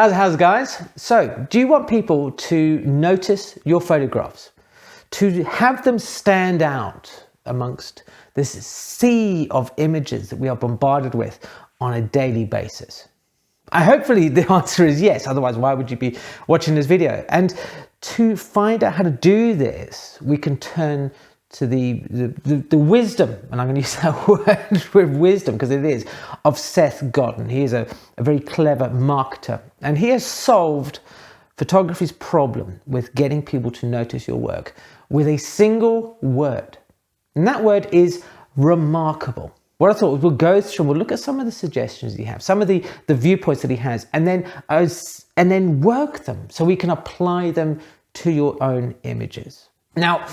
How's it, guys? So, do you want people to notice your photographs? To have them stand out amongst this sea of images that we are bombarded with on a daily basis? Hopefully the answer is yes, otherwise why would you be watching this video? And to find out how to do this, we can turn to the wisdom, and I'm going to use that word with wisdom because it is, of Seth Godin. He is a very clever marketer, and he has solved photography's problem with getting people to notice your work with a single word. And that word is remarkable. What I thought was we'll go through and we'll look at some of the suggestions he has, some of the viewpoints that he has, and then work them so we can apply them to your own images. Now,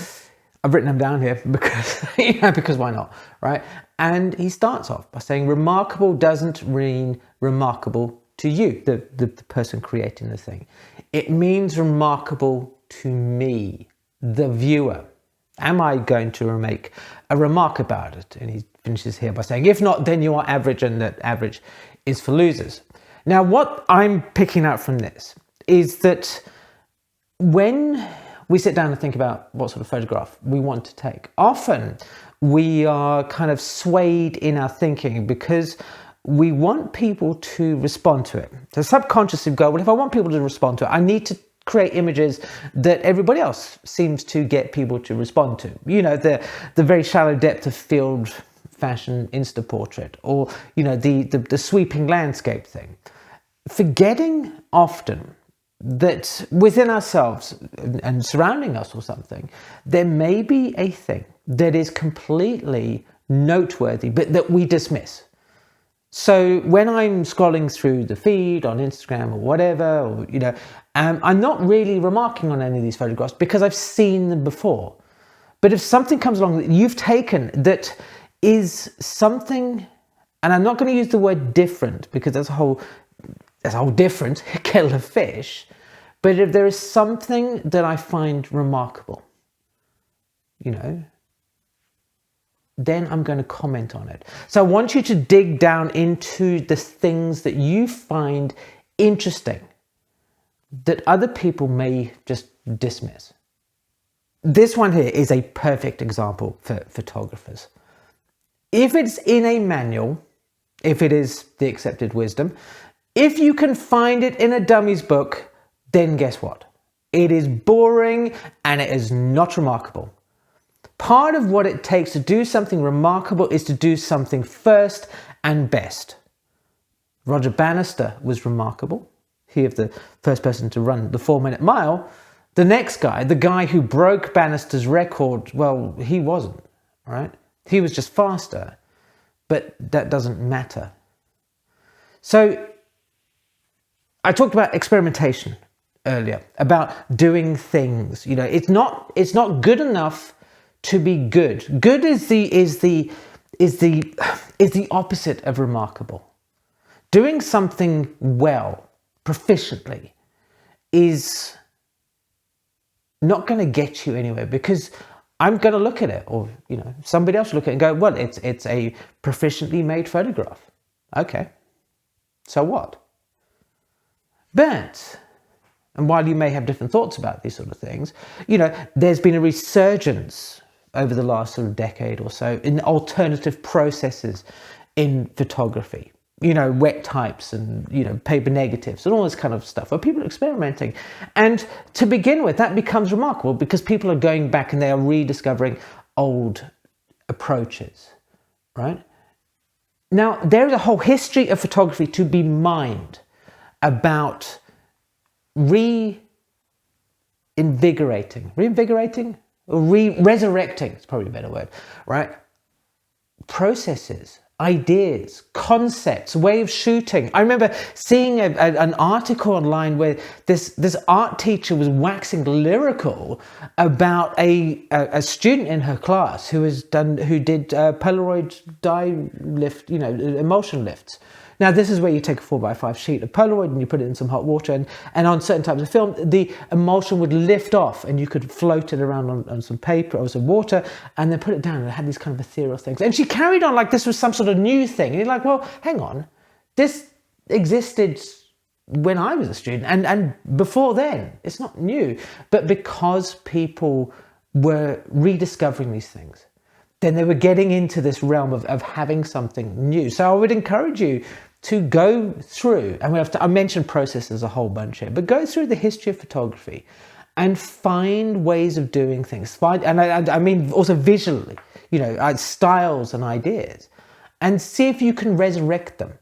I've written them down here because, because why not, right? And he starts off by saying remarkable doesn't mean remarkable to you, the person creating the thing. It means remarkable to me, the viewer. Am I going to make a remark about it? And he finishes here by saying, if not, then you are average, and that average is for losers. Now, what I'm picking out from this is that when we sit down and think about what sort of photograph we want to take, often we are kind of swayed in our thinking because we want people to respond to it. So subconsciously we go, well, if I want people to respond to it, I need to create images that everybody else seems to get people to respond to. You know, the very shallow depth of field fashion Insta portrait, or, you know, the sweeping landscape thing. Forgetting often that within ourselves and surrounding us or something, there may be a thing that is completely noteworthy, but that we dismiss. So when I'm scrolling through the feed on Instagram or whatever, or, you know, I'm not really remarking on any of these photographs because I've seen them before. But if something comes along that you've taken that is something, and I'm not going to use the word different because that's a whole different kettle of fish, but if there is something that I find remarkable, you know, then I'm going to comment on it. So I want you to dig down into the things that you find interesting that other people may just dismiss. This one here is a perfect example for photographers. If it's in a manual, if it is the accepted wisdom, if you can find it in a dummy's book, then guess what? It is boring and it is not remarkable. Part of what it takes to do something remarkable is to do something first and best. Roger Bannister was remarkable. He was the first person to run the 4-minute mile. The next guy, the guy who broke Bannister's record, well, he wasn't, right? He was just faster, but that doesn't matter. So I talked about experimentation earlier, about doing things. You know, it's not good enough to be good. Good is the opposite of remarkable. Doing something well, proficiently, is not going to get you anywhere because I'm going to look at it, or, you know, somebody else will look at it and go, well, it's a proficiently made photograph. Okay, so what? But, and while you may have different thoughts about these sort of things, you know, there's been a resurgence over the last sort of decade or so in alternative processes in photography. You know, wet types and, you know, paper negatives and all this kind of stuff where people are experimenting. And to begin with, that becomes remarkable because people are going back and they are rediscovering old approaches, right? Now, there is a whole history of photography to be mined about reinvigorating, or resurrecting, it's probably a better word, right? Processes, ideas, concepts, way of shooting. I remember seeing an article online where this art teacher was waxing lyrical about a student in her class who did Polaroid dye lift, you know, emulsion lifts. Now, this is where you take a 4x5 sheet of Polaroid and you put it in some hot water, and on certain types of film, the emulsion would lift off and you could float it around on some paper or some water and then put it down, and it had these kind of ethereal things. And she carried on like this was some sort of new thing. And you're like, well, hang on, this existed when I was a student and before then. It's not new, but because people were rediscovering these things, then they were getting into this realm of having something new. So I would encourage you to go through, and I mentioned processes a whole bunch here, but go through the history of photography and find ways of doing things. I mean also visually, styles and ideas, and see if you can resurrect them.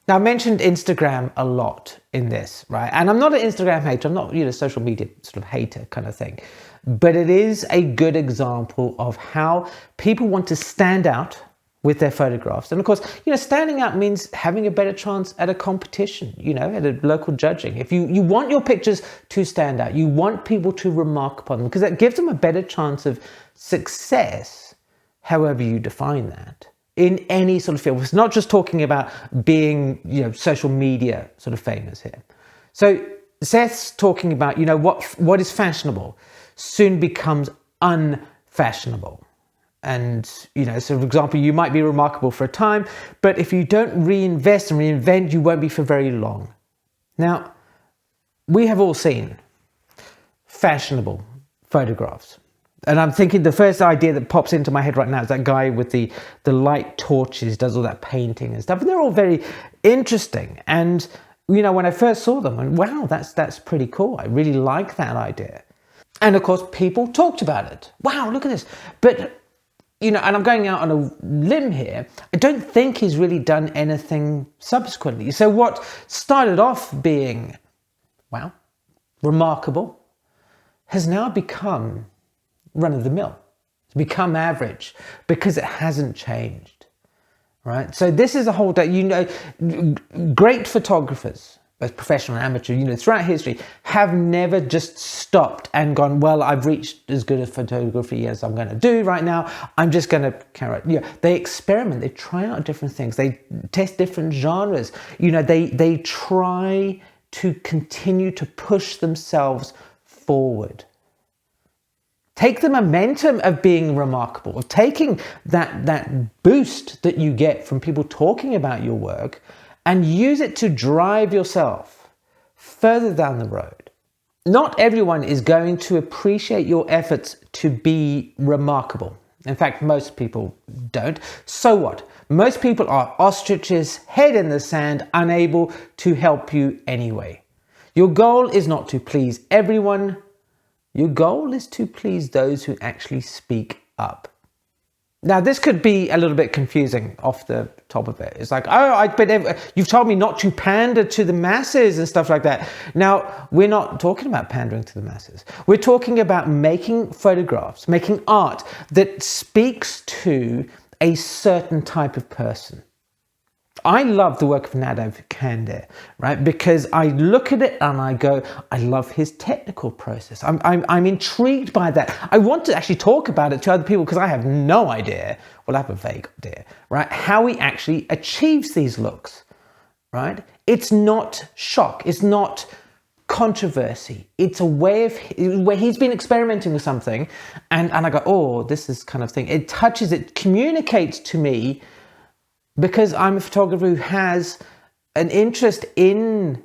Now, I mentioned Instagram a lot in this, right? And I'm not an Instagram hater. I'm not, social media sort of hater kind of thing. But it is a good example of how people want to stand out with their photographs. And of course, standing out means having a better chance at a competition, at a local judging. If you want your pictures to stand out, you want people to remark upon them, because that gives them a better chance of success, however you define that, in any sort of field. It's not just talking about being, social media sort of famous here. So Seth's talking about, what is fashionable soon becomes unfashionable. And, so for example, you might be remarkable for a time, but if you don't reinvest and reinvent, you won't be for very long. Now, we have all seen fashionable photographs. And I'm thinking the first idea that pops into my head right now is that guy with the light torches, does all that painting and stuff. And they're all very interesting. And, when I first saw them, I went, wow, that's pretty cool. I really like that idea. And of course, people talked about it. Wow, look at this. But, and I'm going out on a limb here, I don't think he's really done anything subsequently. So what started off being, wow, remarkable, has now become run-of-the-mill. It's become average because it hasn't changed, right? So this is a whole day, great photographers, both professional and amateur, throughout history, have never just stopped and gone, well, I've reached as good a photography as I'm going to do right now. I'm just going to carry on. They experiment, they try out different things, they test different genres. They try to continue to push themselves forward. Take the momentum of being remarkable, of taking that boost that you get from people talking about your work, and use it to drive yourself further down the road. Not everyone is going to appreciate your efforts to be remarkable. In fact, most people don't. So what? Most people are ostriches, head in the sand, unable to help you anyway. Your goal is not to please everyone. Your goal is to please those who actually speak up. Now, this could be a little bit confusing off the top of it. It's like, you've told me not to pander to the masses and stuff like that. Now, we're not talking about pandering to the masses. We're talking about making photographs, making art that speaks to a certain type of person. I love the work of Nadav Kandeh, right? Because I look at it and I go, I love his technical process. I'm intrigued by that. I want to actually talk about it to other people because I have no idea, well, I have a vague idea, right? How he actually achieves these looks, right? It's not shock. It's not controversy. It's a way of where he's been experimenting with something and I go, oh, this is kind of thing. It touches, it communicates to me, because I'm a photographer who has an interest in,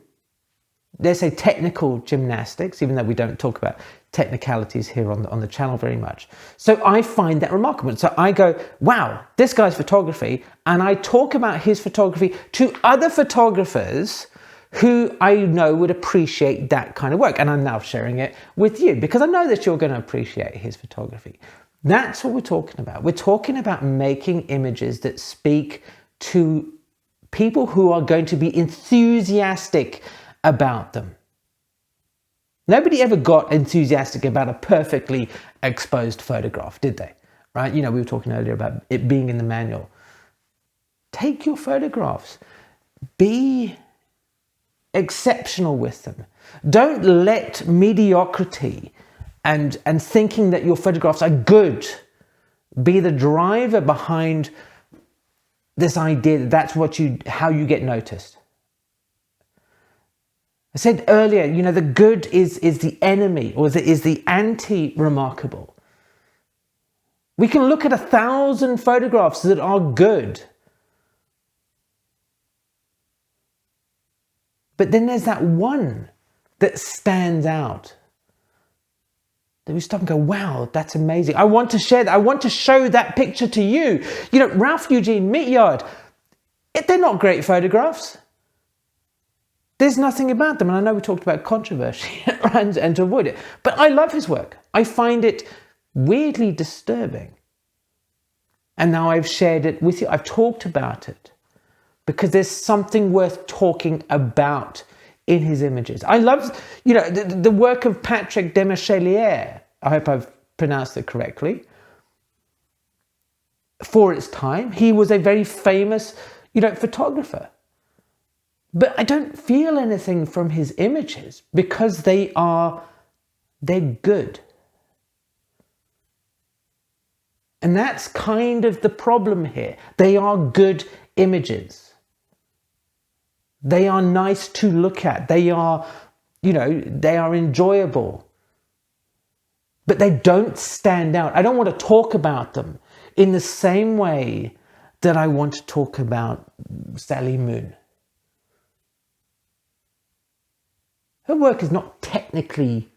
let's say, technical gymnastics, even though we don't talk about technicalities here on the channel very much. So I find that remarkable. So I go, wow, this guy's photography, and I talk about his photography to other photographers who I know would appreciate that kind of work. And I'm now sharing it with you because I know that you're going to appreciate his photography. That's what we're talking about. We're talking about making images that speak to people who are going to be enthusiastic about them. Nobody ever got enthusiastic about a perfectly exposed photograph, did they? Right? We were talking earlier about it being in the manual. Take your photographs. Be exceptional with them. Don't let mediocrity and thinking that your photographs are good be the driver behind this idea that that's how you get noticed. I said earlier, the good is the enemy, or is the anti-remarkable. We can look at 1,000 photographs that are good, But then there's that one that stands out. That we stop and go, wow, that's amazing. I want to share that. I want to show that picture to you. You know, Ralph Eugene Mittyard, they're not great photographs. There's nothing about them. And I know we talked about controversy and to avoid it. But I love his work. I find it weirdly disturbing. And now I've shared it with you. I've talked about it because there's something worth talking about in his images. I love, you know, the work of Patrick Demarchelier. I hope I've pronounced it correctly. For its time, he was a very famous, you know, photographer. But I don't feel anything from his images because they're good. And that's kind of the problem here. They are good images. They are nice to look at. They are, you know, they are enjoyable. But they don't stand out. I don't want to talk about them in the same way that I want to talk about Sally Moon. Her work is not technically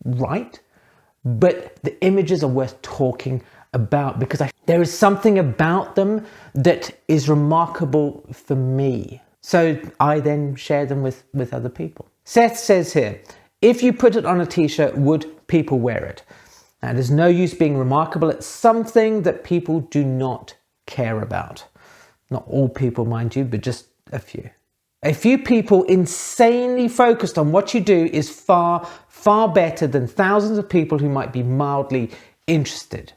right, but the images are worth talking about because there is something about them that is remarkable for me. So I then share them with other people. Seth says here, if you put it on a t-shirt, would people wear it? Now, there's no use being remarkable at something that people do not care about. Not all people, mind you, but just a few. A few people insanely focused on what you do is far, far better than thousands of people who might be mildly interested.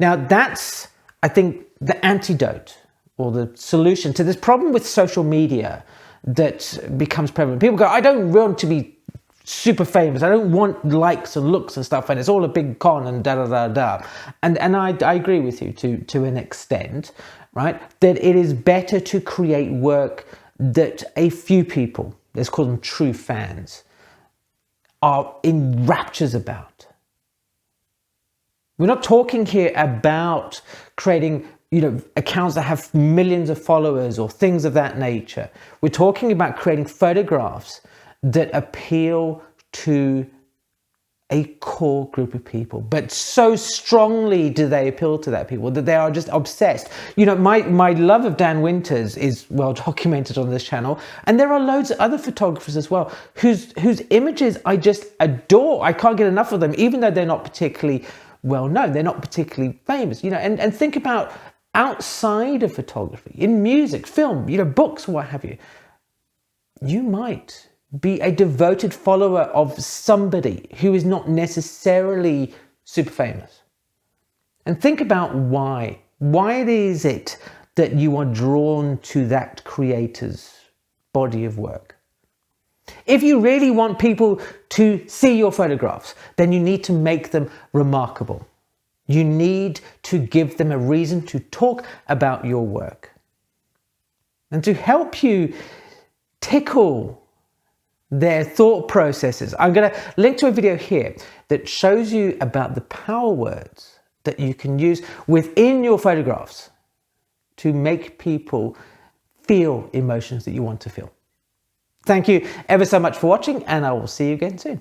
Now that's, I think, the antidote or the solution to this problem with social media that becomes prevalent. People go, I don't want to be super famous. I don't want likes and looks and stuff. And it's all a big con and da-da-da-da. And I agree with you to an extent, right? That it is better to create work that a few people, let's call them true fans, are in raptures about. We're not talking here about creating, you know, accounts that have millions of followers or things of that nature. We're talking about creating photographs that appeal to a core group of people, but so strongly do they appeal to that people that they are just obsessed. You know, my love of Dan Winters is well documented on this channel, and there are loads of other photographers as well whose images I just adore. I can't get enough of them, even though they're not particularly well known, they're not particularly famous. You know, and think about outside of photography, in music, film, you know, books, what have you. You might be a devoted follower of somebody who is not necessarily super famous. And think about why. Why is it that you are drawn to that creator's body of work? If you really want people to see your photographs, then you need to make them remarkable. You need to give them a reason to talk about your work. And to help you tickle their thought processes, I'm going to link to a video here that shows you about the power words that you can use within your photographs to make people feel emotions that you want to feel. Thank you ever so much for watching, and I will see you again soon.